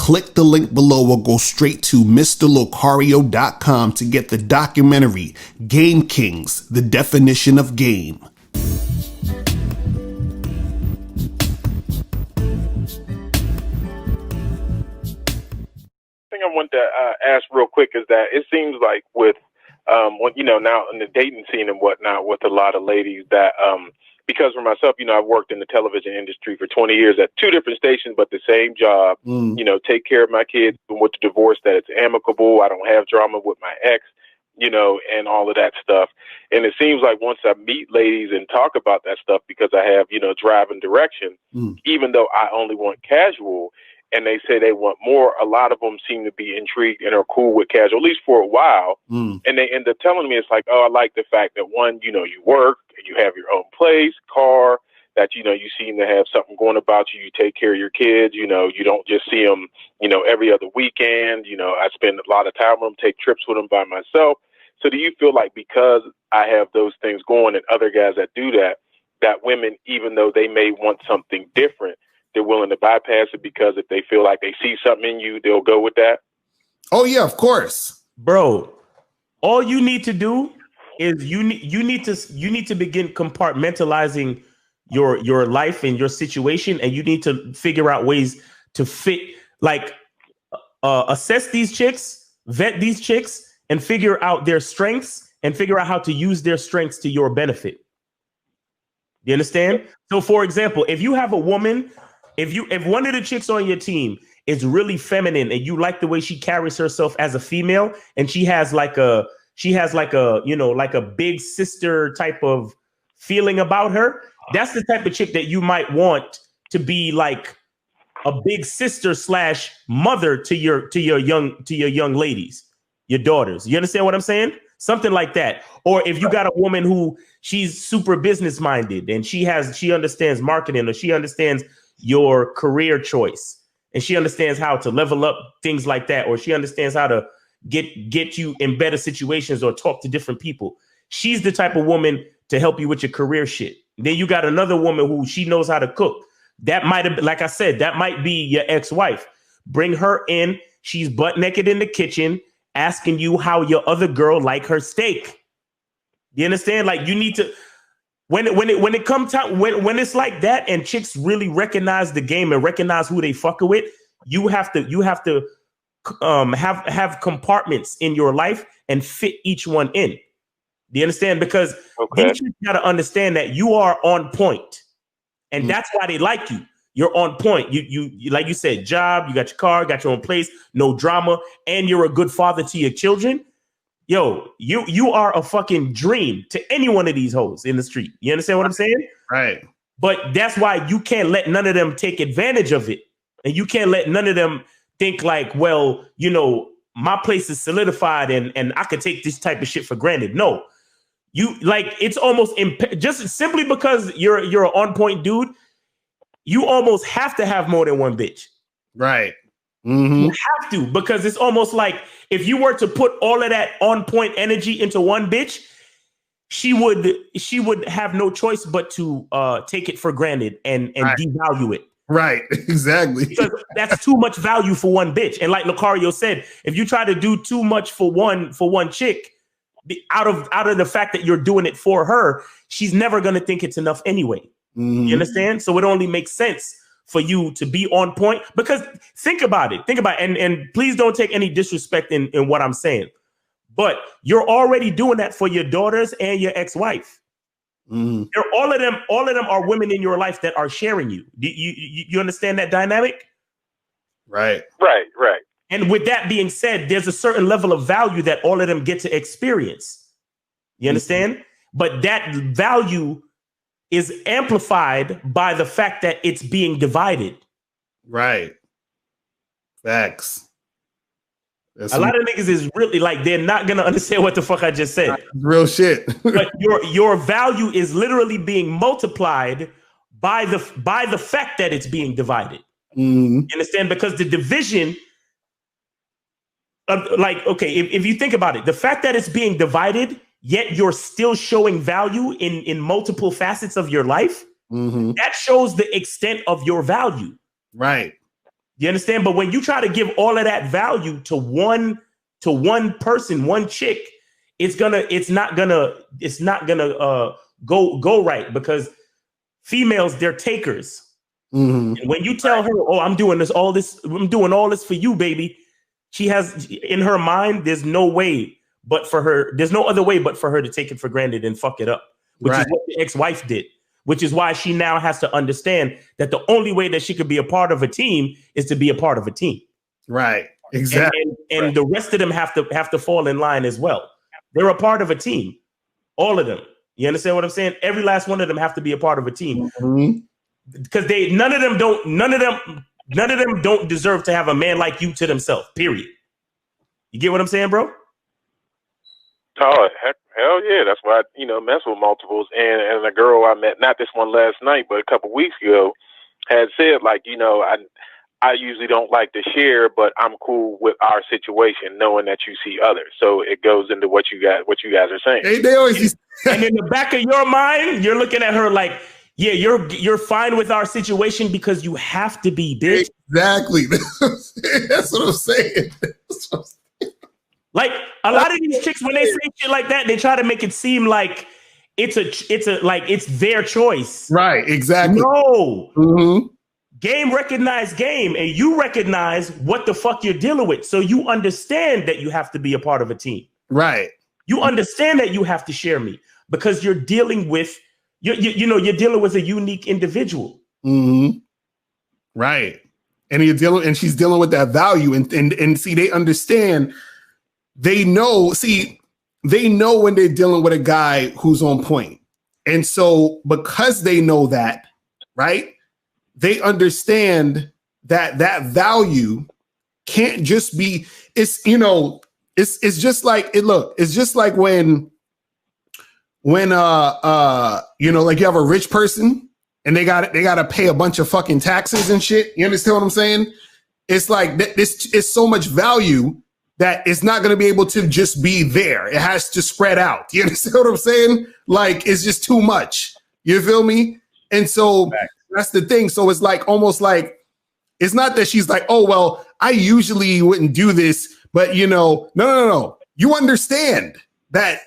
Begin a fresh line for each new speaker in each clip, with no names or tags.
Click the link below or go straight to mr.locario.com to get the documentary Game Kings, The Definition of Game.
I want to ask real quick is that it seems like with now in the dating scene and whatnot with a lot of ladies that because for myself, I've worked in the television industry for 20 years at 2 different stations, but the same job, take care of my kids with the divorce, that it's amicable. I don't have drama with my ex, and all of that stuff. And it seems like once I meet ladies and talk about that stuff, because I have, drive and direction, even though I only want casual, and they say they want more, a lot of them seem to be intrigued and are cool with casual, at least for a while. And they end up telling me, it's like, oh, I like the fact that one, you work, you have your own place, car, that, you seem to have something going about you. You take care of your kids, you don't just see them, every other weekend. I spend a lot of time with them, take trips with them by myself. So do you feel like because I have those things going and other guys that do that, that women, even though they may want something different, they're willing to bypass it because if they feel like they see something in you, they'll go with that?
Oh, yeah, of course.
Bro, all you need to do is you need to begin compartmentalizing your life and your situation, and you need to figure out ways to fit, like assess these chicks, vet these chicks, and figure out their strengths and figure out how to use their strengths to your benefit. You understand? So, for example, if you have a woman, if one of the chicks on your team is really feminine and you like the way she carries herself as a female, and she has like a big sister type of feeling about her, that's the type of chick that you might want to be like a big sister / mother to your young ladies, your daughters. You understand what I'm saying? Something like that. Or if you got a woman who she's super business minded and she understands marketing, or she understands your career choice, and she understands how to level up things like that, or she understands how to get you in better situations or talk to different people. She's the type of woman to help you with your career shit. Then you got another woman who she knows how to cook. That might have, like I said, that might be your ex-wife. Bring her in. She's butt naked in the kitchen, asking you how your other girl like her steak. You understand? Like, you need to, when it comes time, when it's like that and chicks really recognize the game and recognize who they fucking with, you have to have compartments in your life and fit each one in. Do you understand? Because these chicks got to understand that you are on point, and that's why they like you. You're on point. You like you said, job, you got your car, got your own place, no drama, and you're a good father to your children. Yo, you are a fucking dream to any one of these hoes in the street. You understand what I'm saying?
Right.
But that's why you can't let none of them take advantage of it. And you can't let none of them think like, well, my place is solidified and I could take this type of shit for granted. No, you like, it's almost just simply because you're an on point dude. You almost have to have more than one bitch.
Right.
You have to, because it's almost like if you were to put all of that on point energy into one bitch, she would have no choice but to take it for granted and devalue it.
Right. Exactly.
Because that's too much value for one bitch. And like Locario said, if you try to do too much for one chick, out of the fact that you're doing it for her, she's never going to think it's enough anyway. You understand? So it only makes sense for you to be on point, because think about it, and please don't take any disrespect in what I'm saying, but you're already doing that for your daughters and your ex-wife. All of them are women in your life that are sharing you. You understand that dynamic?
Right.
And with that being said, there's a certain level of value that all of them get to experience. You understand? But that value is amplified by the fact that it's being divided.
Right. Facts.
A lot of niggas is really like, they're not going to understand what the fuck I just said.
Real shit.
But your value is literally being multiplied by the fact that it's being divided. You understand? Because the division of, like, okay, if you think about it, the fact that it's being divided, yet you're still showing value in multiple facets of your life, that shows the extent of your value.
Right.
You understand? But when you try to give all of that value to one person, one chick, it's not gonna go right, because females, they're takers.
Mm-hmm.
And when you tell her, "Oh, I'm doing all this for you, baby," she has in her mind, there's no other way but for her to take it for granted and fuck it up, which is what the ex-wife did. Which is why she now has to understand that the only way that she could be a part of a team is to be a part of a team.
Right. Exactly.
And the rest of them have to fall in line as well. They're a part of a team. All of them. You understand what I'm saying? Every last one of them have to be a part of a team. Because none of them don't deserve to have a man like you to themselves. Period. You get what I'm saying, bro?
Oh, hell yeah. That's why I, mess with multiples. And a girl I met, not this one last night, but a couple weeks ago, had said, like, I usually don't like to share, but I'm cool with our situation, knowing that you see others. So it goes into what you guys are saying.
They always
and in the back of your mind, you're looking at her like, yeah, you're fine with our situation because you have to be, bitch.
Exactly. That's what I'm saying.
Like a lot of these chicks, when they say shit like that, they try to make it seem like it's their choice.
Right. Exactly.
No.
Mm-hmm.
Game recognize game, and you recognize what the fuck you're dealing with. So you understand that you have to be a part of a team.
Right.
You understand that you have to share me because you're dealing with you're dealing with a unique individual.
Mm-hmm. Right. And she's dealing with that value, and see, they understand. They know when they're dealing with a guy who's on point. And so because they know that, right, they understand that value can't just be, it's just like it's just like when like you have a rich person and they got to pay a bunch of fucking taxes and shit. You understand what I'm saying? It's like this is so much value that it's not going to be able to just be there. It has to spread out. You understand what I'm saying? Like, it's just too much. You feel me? And so that's the thing. So it's like, almost like, it's not that she's like, oh, well, I usually wouldn't do this, but no. You understand that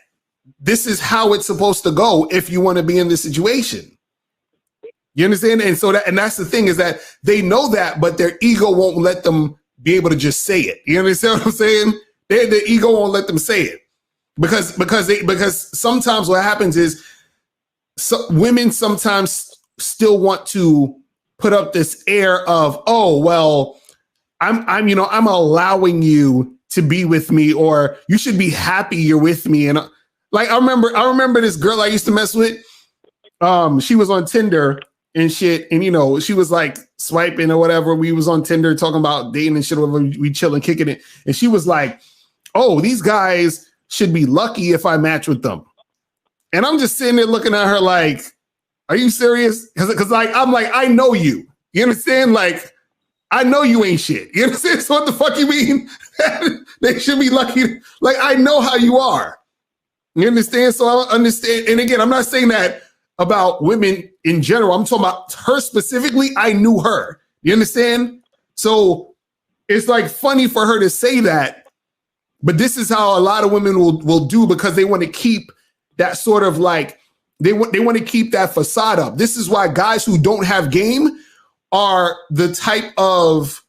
this is how it's supposed to go if you want to be in this situation. You understand? And so that's the thing, is that they know that, but their ego won't let them be able to just say it. You understand what I'm saying? Their ego won't let them say it because sometimes what happens is women sometimes still want to put up this air of, oh, well, I'm allowing you to be with me, or you should be happy you're with me. And like, I remember this girl I used to mess with. She was on Tinder and shit, and she was like swiping or whatever. We was on Tinder talking about dating and shit, whatever. We chilling, kicking it, and she was like, "Oh, these guys should be lucky if I match with them." And I'm just sitting there looking at her like, "Are you serious?" Because like I'm like, I know you. You understand? Like, I know you ain't shit. You understand? So what the fuck you mean? They should be lucky. Like, I know how you are. You understand? So I understand. And again, I'm not saying that about women in general. I'm talking about her specifically. I knew her. You understand? So it's like funny for her to say that, but this is how a lot of women will do, because they want to keep that sort of like, they want to keep that facade up. This is why guys who don't have game are the type of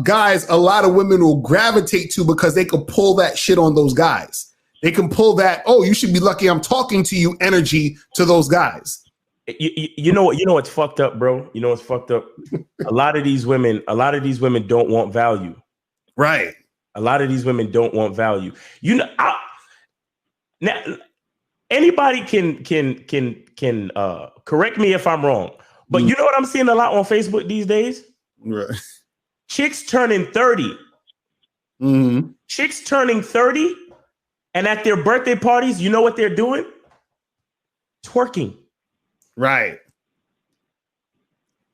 guys a lot of women will gravitate to, because they can pull that shit on those guys. They can pull that, oh, you should be lucky I'm talking to you energy to those guys.
You know what's fucked up, bro? You know what's fucked up? A lot of these women don't want value.
Right.
A lot of these women don't want value. Now anybody can correct me if I'm wrong, but you know what I'm seeing a lot on Facebook these days?
Right.
Chicks turning 30.
Mm-hmm.
Chicks turning 30, and at their birthday parties, you know what they're doing? Twerking.
Right.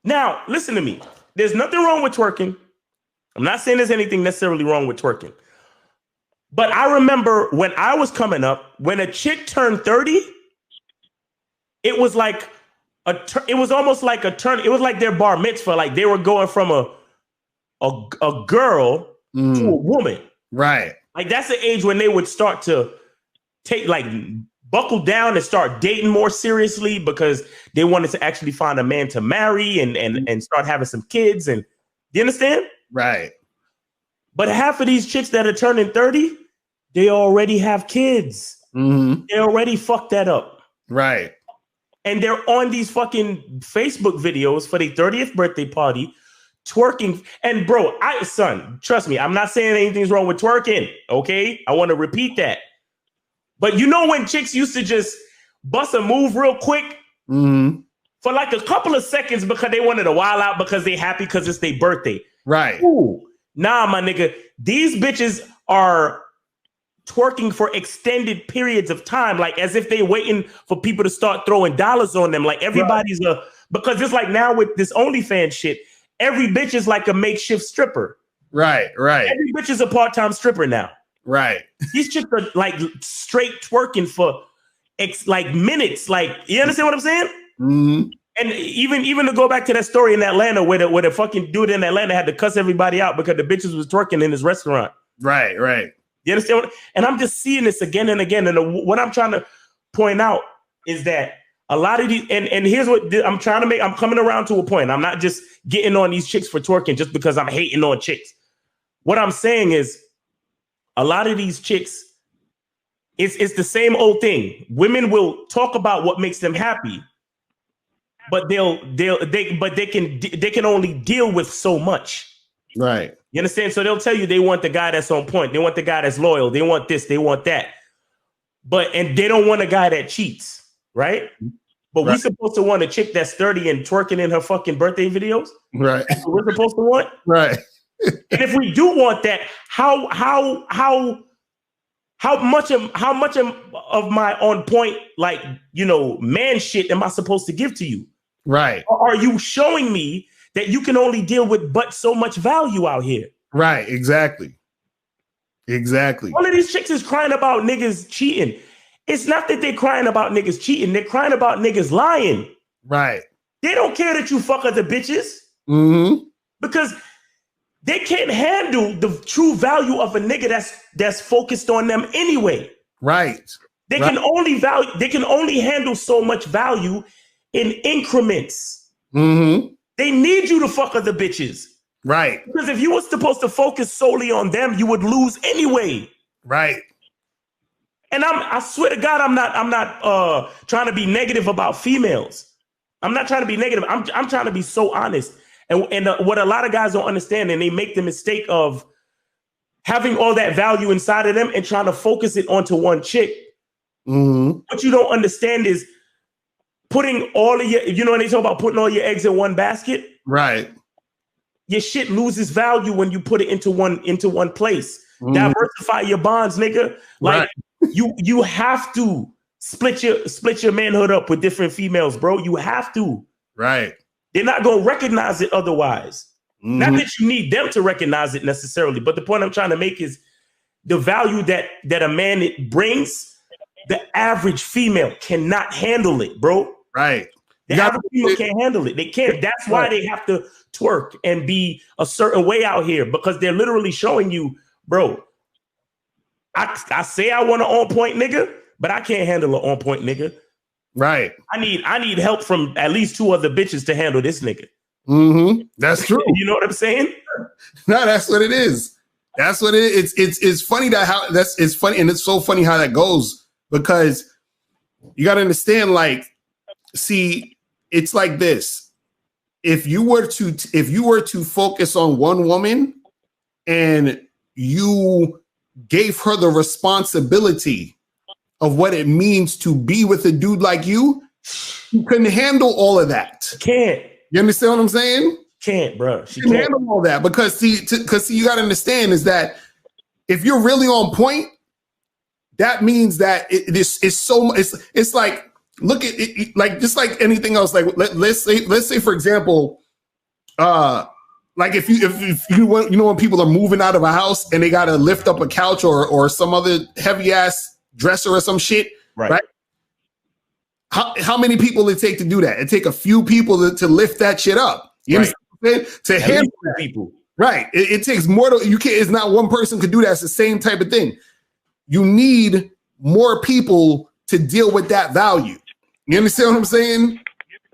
Now, listen to me. There's nothing wrong with twerking. I'm not saying there's anything necessarily wrong with twerking. But I remember when I was coming up, when a chick turned 30, it was like it was almost like a turn. It was like their bar mitzvah. Like they were going from a girl to a woman.
Right.
Like that's the age when they would start to take like buckle down and start dating more seriously because they wanted to actually find a man to marry and start having some kids. And you understand?
Right.
But half of these chicks that are turning 30, they already have kids. They already fucked that up.
Right.
And they're on these fucking Facebook videos for their 30th birthday party, twerking. And bro, son, trust me, I'm not saying anything's wrong with twerking. Okay. I want to repeat that. But you know when chicks used to just bust a move real quick for like a couple of seconds because they wanted to wild out because they happy because it's their birthday.
Right.
Ooh, nah, my nigga. These bitches are twerking for extended periods of time, like as if they waiting for people to start throwing dollars on them. Like everybody's because it's like now with this OnlyFans shit, every bitch is like a makeshift stripper.
Right.
Every bitch is a part-time stripper now.
Right.
These chicks are like straight twerking for like minutes. Like, you understand what I'm saying? And even to go back to that story in Atlanta where the fucking dude in Atlanta had to cuss everybody out because the bitches was twerking in his restaurant.
Right.
You understand? And I'm just seeing this again and again. And what I'm trying to point out is that a lot of these, and here's what I'm trying to make, I'm coming around to a point. I'm not just getting on these chicks for twerking just because I'm hating on chicks. What I'm saying is a lot of these chicks, it's the same old thing. Women will talk about what makes them happy, but they can only deal with so much.
Right.
You understand? So they'll tell you they want the guy that's on point. They want the guy that's loyal. They want this. They want that. And they don't want a guy that cheats, right? But we're supposed to want a chick that's 30 and twerking in her fucking birthday videos.
Right.
That's what we're supposed to want.
Right.
And if we do want that, how much of my on point, like, man shit am I supposed to give to you?
Right.
Or are you showing me that you can only deal with but so much value out here?
Right. Exactly.
All of these chicks is crying about niggas cheating. It's not that they're crying about niggas cheating. They're crying about niggas lying.
Right.
They don't care that you fuck other bitches because they can't handle the true value of a nigga that's focused on them anyway.
Right.
They can only handle so much value in increments. They need you to fuck other bitches.
Right.
Because if you were supposed to focus solely on them, you would lose anyway.
Right.
And I swear to God, I'm not trying to be negative about females. I'm not trying to be negative. I'm trying to be so honest. And what a lot of guys don't understand, and they make the mistake of having all that value inside of them and trying to focus it onto one chick. What you don't understand is putting all of your, when they talk about putting all your eggs in one basket.
Right.
Your shit loses value when you put it into one place. Diversify your bonds, nigga. Like you have to split your manhood up with different females, bro. You have to.
Right.
They're not gonna recognize it otherwise. Not that you need them to recognize it necessarily, but the point I'm trying to make is the value that a man brings, the average female cannot handle it, bro.
Right.
The average female can't handle it. They can't. That's why they have to twerk and be a certain way out here, because they're literally showing you, bro, I say I want an on point nigga, but I can't handle an on point nigga.
Right.
I need help from at least 2 other bitches to handle this nigga.
That's true.
You know what I'm saying?
No, that's what it is. That's what it is. It's funny it's funny, and it's so funny how that goes, because you got to understand, like, see, it's like this. If you were to focus on one woman and you gave her the responsibility of what it means to be with a dude like you couldn't handle all of that.
Can't.
You understand what I'm saying?
Can't, bro.
She can't handle all that, because see, you got to understand is that if you're really on point, that means that it's like, look at it, like, just like anything else. Like, let's say for example, like if you want, when people are moving out of a house and they got to lift up a couch or some other heavy ass dresser or some shit, right? How many people it take to do that? It take a few people to lift that shit up. You understand? To handle that.
People.
Right. It takes more to, you can't, it's not one person could do that. It's the same type of thing. You need more people to deal with that value. You understand what I'm saying?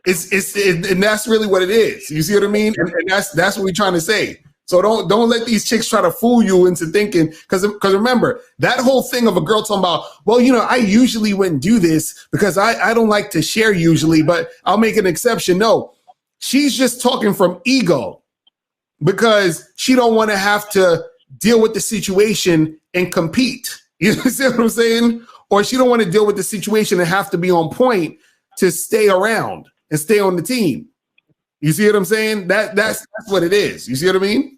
And that's really what it is. You see what I mean? And that's what we're trying to say. So don't let these chicks try to fool you into thinking, because remember, that whole thing of a girl talking about, well, I usually wouldn't do this because I don't like to share usually, but I'll make an exception. No, she's just talking from ego because she don't want to have to deal with the situation and compete. You see what I'm saying? Or she don't want to deal with the situation and have to be on point to stay around and stay on the team. You see what I'm saying? That's what it is. You see what I mean?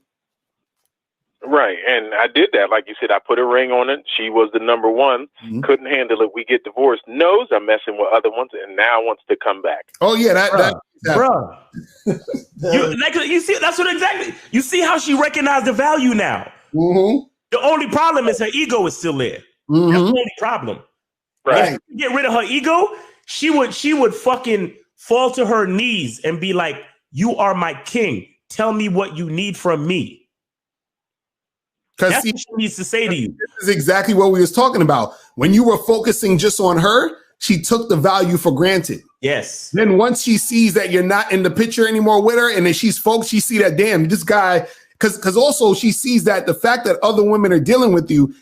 Right. And I did that. Like you said, I put a ring on it. She was the number one. Mm-hmm. Couldn't handle it. We get divorced. Knows I'm messing with other ones and now wants to come back.
Oh, yeah.
Bro. You see, that's what exactly. You see how she recognized the value now.
Mm-hmm.
The only problem is her ego is still there.
Mm-hmm.
That's the only problem.
Right.
If you get rid of her ego, she would fucking fall to her knees and be like, "You are my king. Tell me what you need from me." That's what she needs to say to you.
This is exactly what we was talking about. When you were focusing just on her, she took the value for granted.
Yes.
Then once she sees that you're not in the picture anymore with her, and then she see that, damn, this guy, because also she sees that the fact that other women are dealing with you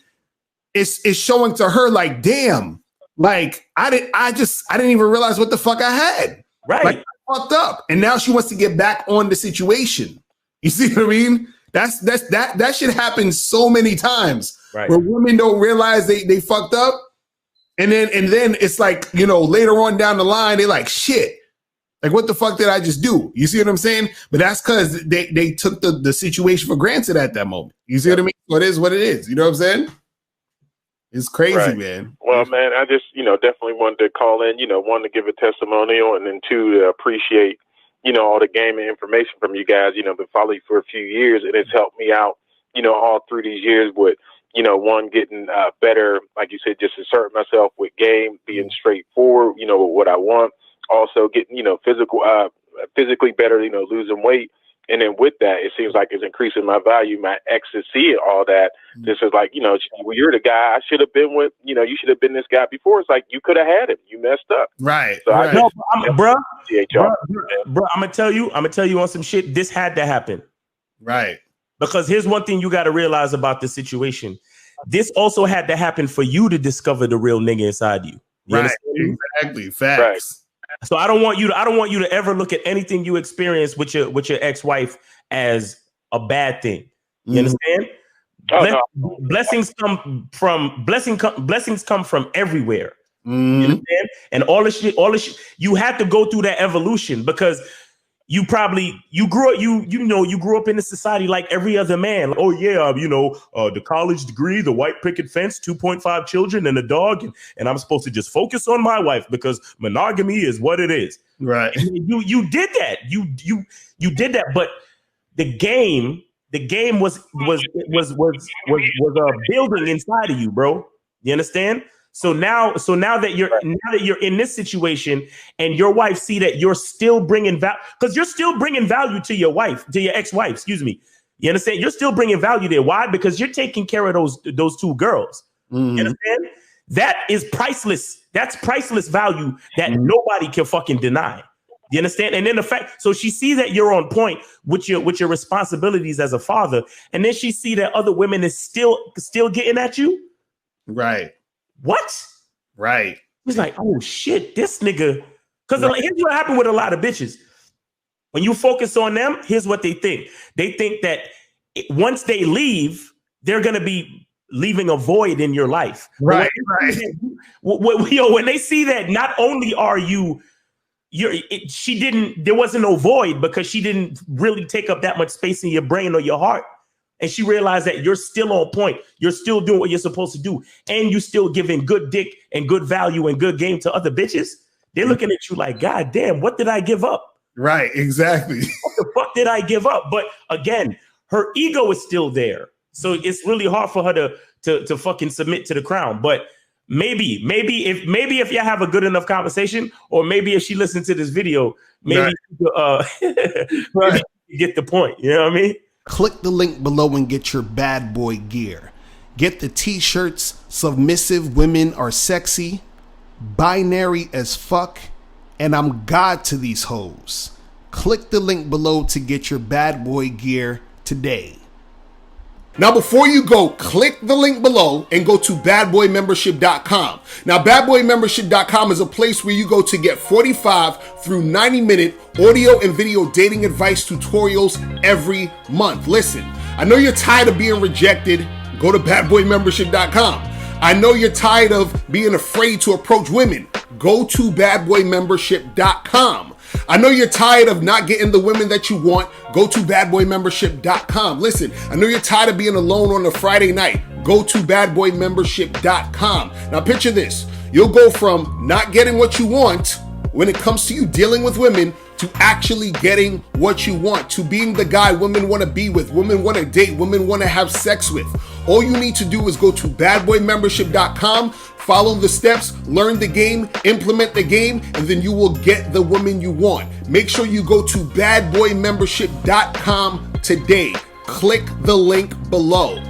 is showing to her like, damn, like I didn't even realize what the fuck I had.
Right.
Like, I fucked up. And now she wants to get back on the situation. You see what I mean? That shit happens so many times, right, where women don't realize they fucked up. And then it's like, later on down the line, they're like, shit, like, what the fuck did I just do? You see what I'm saying? But that's because they took the situation for granted at that moment. You see what I mean? So it is what it is. You know what I'm saying? It's crazy, right, man.
Well, man, I just, definitely wanted to call in, one, to give a testimonial, and then two, to appreciate, all the game and information from you guys. Been following you for a few years, and it's helped me out, all through these years with, one, getting better, like you said, just asserting myself with game, being straightforward, with what I want. Also getting, physically better, losing weight. And then with that, it seems like it's increasing my value, my ecstasy and all that. Mm-hmm. This is like, well, you're the guy I should have been with, you should have been this guy before. It's like, you could have had him. You messed up.
Right.
So
right.
Bro, I'm going to tell you on some shit. This had to happen.
Right.
Because here's one thing you got to realize about the situation. This also had to happen for you to discover the real nigga inside you.
Right. Exactly. Facts.
Right.
So I don't want you to ever look at anything you experience with your ex-wife as a bad thing. You understand? Blessings come from everywhere. You understand? And all this shit, you had to go through that evolution because you grew up in a society like every other man. Like, oh yeah, the college degree, the white picket fence, 2.5 children and a dog, and I'm supposed to just focus on my wife because monogamy is what it is.
Right.
And you did that. You did that, but the game was building inside of you, bro. You understand? So now that you're in this situation and your wife see that you're still bringing value, because you're still bringing value to your ex-wife, excuse me. You understand? You're still bringing value there. Why? Because you're taking care of those two girls. You understand? That is priceless. That's priceless value that nobody can fucking deny. You understand? And then the fact, so she sees that you're on point with your responsibilities as a father, and then she see that other women is still getting at you.
Right.
What?
Right.
He's like, oh shit, this nigga. Because here's what happened with a lot of bitches. When you focus on them, here's what they think. They think that once they leave, they're gonna be leaving a void in your life.
Right.
When they see that not only are there wasn't no void because she didn't really take up that much space in your brain or your heart. And she realized that you're still on point. You're still doing what you're supposed to do. And you're still giving good dick and good value and good game to other bitches. They're looking at you like, God damn, what did I give up?
Right, exactly.
What the fuck did I give up? But again, her ego is still there. So it's really hard for her to fucking submit to the crown. But maybe if you have a good enough conversation, or maybe if she listens to this video, maybe
right.
maybe you get the point. You know what I mean?
Click the link below and get your bad boy gear. Get the t-shirts, Submissive Women Are Sexy, Binary as Fuck, and I'm God to These Hoes. Click the link below to get your bad boy gear today. Now, before you go, click the link below and go to badboymembership.com. Now, badboymembership.com is a place where you go to get 45 through 90-minute audio and video dating advice tutorials every month. Listen, I know you're tired of being rejected. Go to badboymembership.com. I know you're tired of being afraid to approach women. Go to badboymembership.com. I know you're tired of not getting the women that you want. Go to badboymembership.com. Listen, I know you're tired of being alone on a Friday night. Go to badboymembership.com. Now picture this. You'll go from not getting what you want when it comes to you dealing with women to actually getting what you want, to being the guy women want to be with, women want to date, women want to have sex with. All you need to do is go to badboymembership.com, follow the steps, learn the game, implement the game, and then you will get the woman you want. Make sure you go to badboymembership.com today. Click the link below.